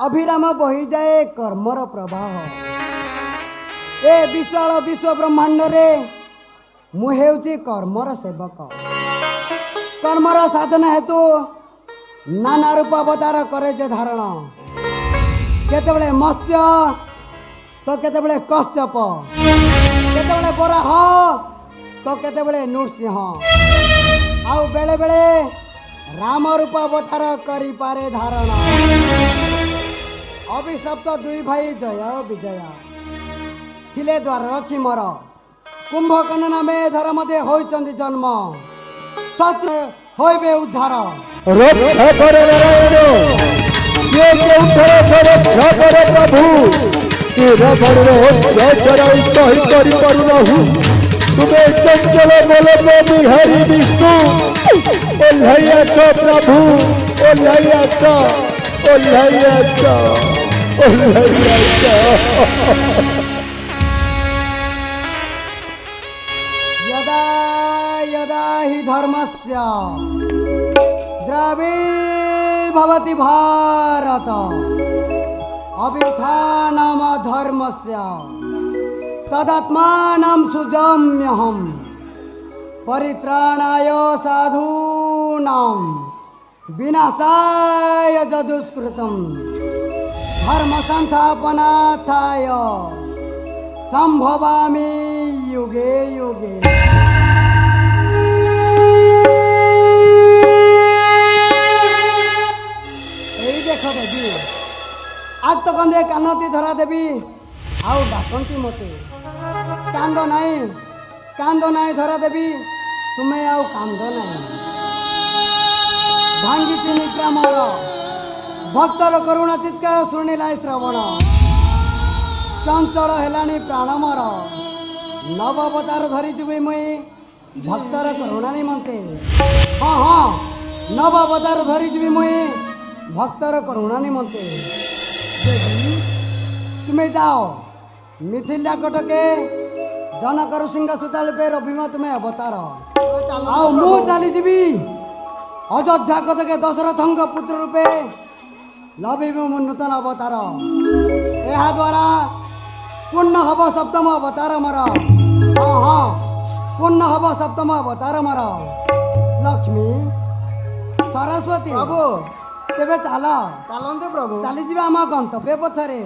अभिराम बही जाए कर्मर प्रवाह। ए विशाल विश्व ब्रह्मांड रे मु हेउची कर्मर सेवक। कर्मर साधना हेतु नाना रूप अवतार करे जे धारण। केतेबेले मत्स्य तो केतेबेले कश्यप, केतेबेले बराह तो केतेबेले नृसिंह, आउ बेले बेले राम रूप अवतार करि पारे धारण। अभिशप्त दुई भाई जय विजय थिले द्वाररक्षी मोर। कुंभकर्ण नामे धर्म दे होइचंदी जन्म, सत्य होइबे उद्धार। रक्षा करे नारायण ये उद्धार रक्षा करे प्रभु। तेरा बड़ चराई सही करि पारुनाहु। तुम्हें चंचल बोले बिहारी विष्णु ओल्हैया छ प्रभु ओल्हैया छ ओल्हैया छ ओल्हैया छ। यदा यदा हि धर्मस्य द्रविर्भवति भारत अभ्युत्थानम धर्मस्य तदात्मानं सुजम्यहम् परित्राणाय साधूनां विनाशाय च दुष्कृतं धर्म संस्थापनार्थाय संभवामि युगे युगे। एई देखो देवी आज तो कंदे कानती धरा देवी आउ डाकंती मते। कांद नाई धरा देवी तुम्हें आउ कांद नाई। भांगी निद्रा मोर भक्तर करुणा चित्कार शुणिला श्रवण। चंचल हेलानी प्राण मोर नव अवतार धरी जीवी मुई भक्तर करुणा निमंते। हाँ हाँ नव अवतार धरी जीवी मुई भक्तर करुणा निमंते। तुम्हें जाओ मिथिला कटके जनकर सिंह सुताल पे रविमा तुम्हें अवतार आओ मु चली जीवी अयोध्या कटके दशरथंग पुत्र रूपे लभिबु मु नूतन अवतार। यह द्वारा पूर्ण हब सप्तम अवतार मोर। हाँ हाँ पूर्ण हब सप्तम अवतार मोर। लक्ष्मी सरस्वती प्रभु तेबे चल चलते प्रभु चली जीवा आम गंतव्य पथरे।